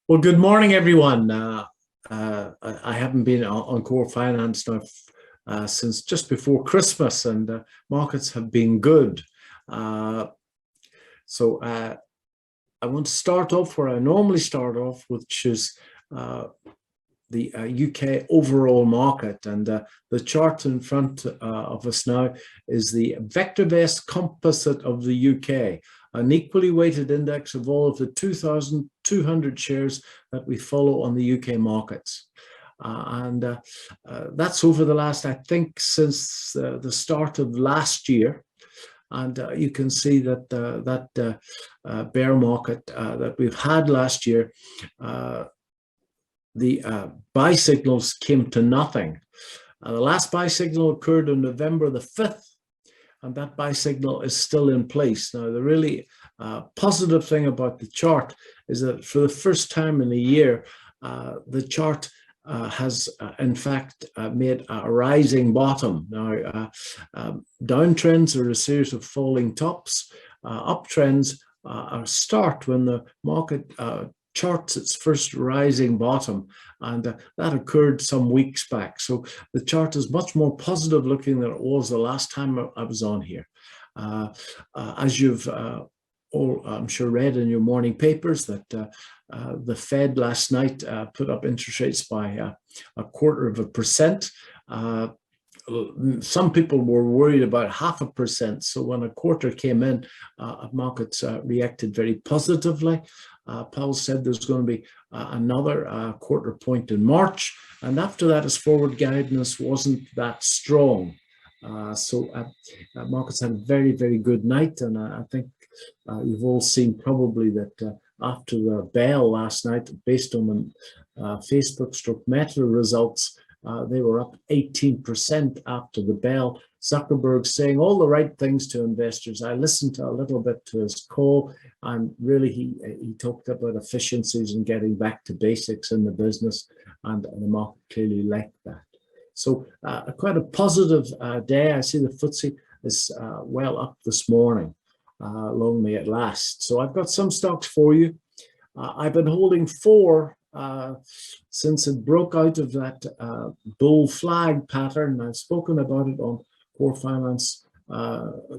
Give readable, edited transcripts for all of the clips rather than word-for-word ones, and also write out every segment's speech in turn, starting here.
Well, good morning, everyone. I haven't been on Core Finance now since just before Christmas, and markets have been good. So I want to start off where I normally start off, which is the UK overall market. And the chart in front of us now is the vector-based composite of the UK, an equally weighted index of all of the 2,200 shares that we follow on the UK markets. That's over the last, I think, since the start of last year. And you can see that that bear market that we've had last year, the buy signals came to nothing. The last buy signal occurred on November the 5th, and that buy signal is still in place. Now, the really positive thing about the chart is that for the first time in a year, the chart has in fact made a rising bottom. Now, downtrends are a series of falling tops. Uptrends start when the market charts its first rising bottom, and that occurred some weeks back. So the chart is much more positive looking than it was the last time I was on here. As you've all, I'm sure, read in your morning papers, that the Fed last night put up interest rates by 0.25%. Some people were worried about 0.5%. So when a quarter came in, markets reacted very positively. Powell said there's going to be another quarter point in March. And after that, his forward guidance wasn't that strong. So markets had a very, very good night. And I think you've all seen probably that after the bell last night, based on the Facebook/Meta results, they were up 18% after the bell. Zuckerberg saying all the right things to investors. I listened to a little bit to his call, and really he talked about efficiencies and getting back to basics in the business, and the market clearly liked that. So quite a positive day. I see the FTSE is well up this morning. Long may it last. So I've got some stocks for you. I've been holding four since it broke out of that bull flag pattern. I've spoken about it on Core Finance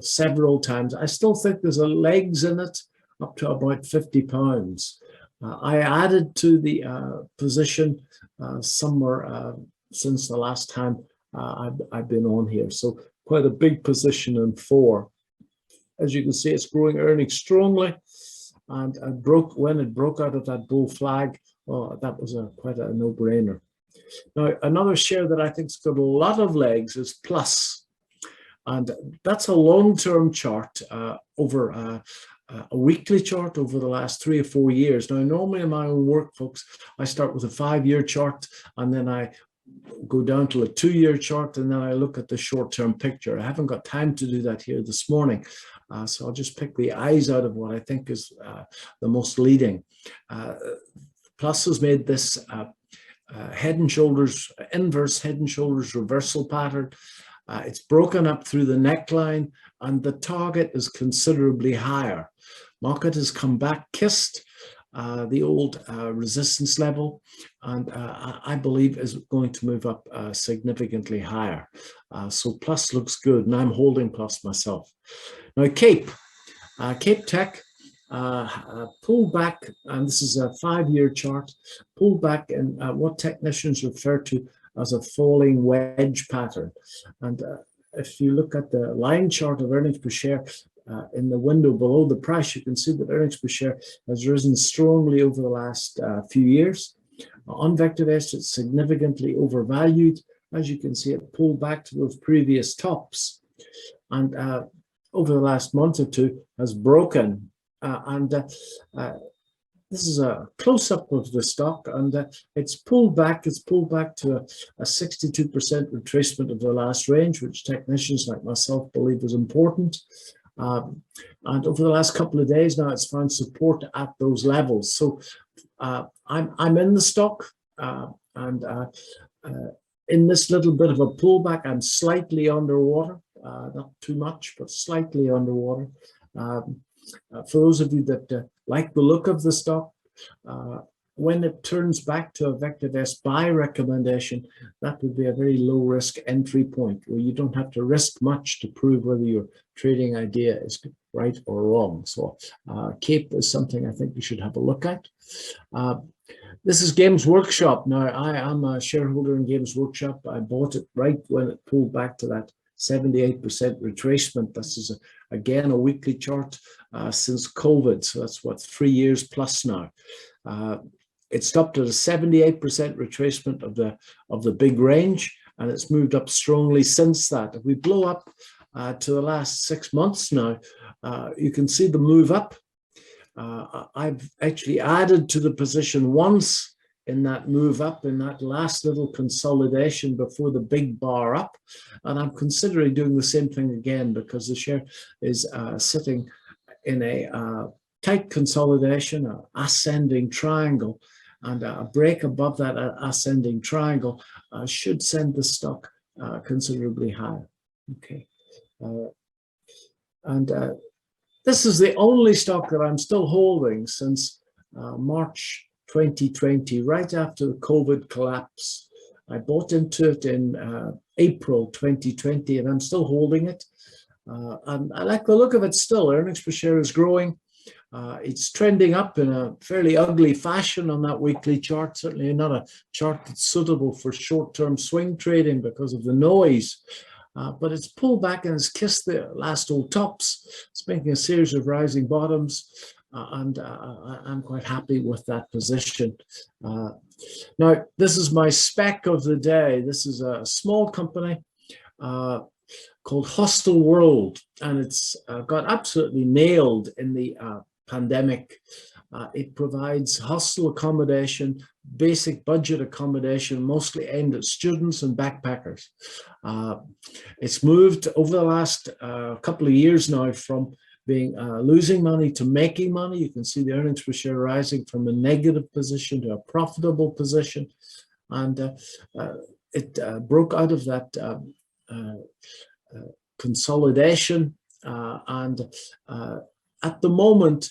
several times. I still think there's a legs in it up to about £50. I added to the position somewhere since the last time I've been on here. So quite a big position in four. As you can see, it's growing earnings strongly, and when it broke out of that bull flag, well, that was quite a no-brainer. Now, another share that I think's got a lot of legs is Plus, and that's a long-term chart over a weekly chart over the last 3 or 4 years. Now, normally in my own work, folks, I start with a 5-year chart, and then I go down to a 2-year chart, and then I look at the short-term picture. I haven't got time to do that here this morning, so I'll just pick the eyes out of what I think is the most leading. Plus has made this head and shoulders, inverse head and shoulders reversal pattern. It's broken up through the neckline, and the target is considerably higher. Market has come back, kissed the old resistance level, and I believe is going to move up significantly higher. So Plus looks good, and I'm holding Plus myself. Now, Kape Tech pulled back, and this is a 5-year chart, pulled back in what technicians refer to as a falling wedge pattern. And if you look at the line chart of earnings per share in the window below the price, you can see that earnings per share has risen strongly over the last few years. On vector S, it's significantly overvalued. As you can see, it pulled back to those previous tops, and over the last month or two has broken. This is a close-up of the stock, and it's pulled back. It's pulled back to a 62% retracement of the last range, which technicians like myself believe is important. And over the last couple of days now, it's found support at those levels. So I'm in the stock, and in this little bit of a pullback, I'm slightly underwater, not too much, but slightly underwater. For those of you that like the look of the stock, when it turns back to a vector S buy recommendation, that would be a very low risk entry point where you don't have to risk much to prove whether your trading idea is right or wrong. So Kape is something I think you should have a look at. This is Games Workshop. Now, I am a shareholder in Games Workshop. I bought it right when it pulled back to that 78% retracement. This is, again, a weekly chart since COVID. So that's what, 3 years plus now. It stopped at a 78% retracement of the big range, and it's moved up strongly since that. If we blow up to the last 6 months now, you can see the move up. I've actually added to the position once in that move up, in that last little consolidation before the big bar up. And I'm considering doing the same thing again because the share is sitting in a tight consolidation, an ascending triangle, and a break above that ascending triangle should send the stock considerably higher. Okay. This is the only stock that I'm still holding since March 2020, right after the COVID collapse. I bought into it in April 2020, and I'm still holding it. And I like the look of it still. Earnings per share is growing. It's trending up in a fairly ugly fashion on that weekly chart, certainly not a chart that's suitable for short-term swing trading because of the noise. But it's pulled back and it's kissed the last old tops. It's making a series of rising bottoms, and I'm quite happy with that position. Now, this is my spec of the day. This is a small company called Hostel World, and it's got absolutely nailed in the pandemic. It provides hostel accommodation, basic budget accommodation, mostly aimed at students and backpackers. It's moved over the last couple of years now from being losing money to making money. You can see the earnings per share rising from a negative position to a profitable position. And it broke out of that consolidation. And at the moment,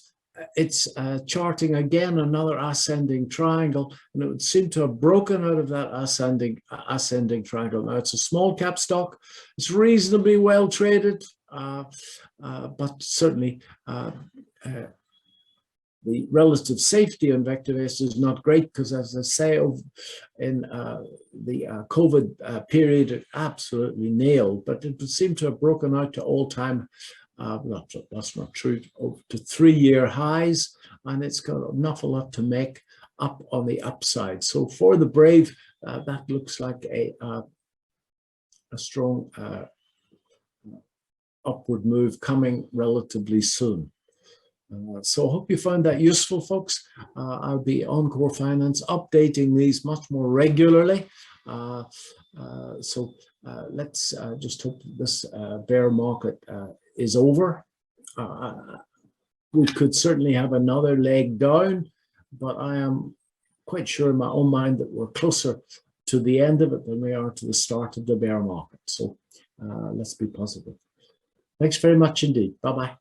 it's charting again another ascending triangle, and it would seem to have broken out of that ascending triangle. Now, it's a small cap stock. It's reasonably well traded, but certainly the relative safety on vector-based is not great because, as I say, in the COVID period, it absolutely nailed, but it would seem to have broken out to all-time that's not true, to 3-year highs, and it's got an awful lot to make up on the upside. So for the brave, that looks like a strong upward move coming relatively soon. So I hope you found that useful, folks. I'll be on Core Finance updating these much more regularly. So let's just hope this bear market is over. We could certainly have another leg down, but I am quite sure in my own mind that we're closer to the end of it than we are to the start of the bear market. So let's be positive. Thanks very much indeed. Bye-bye.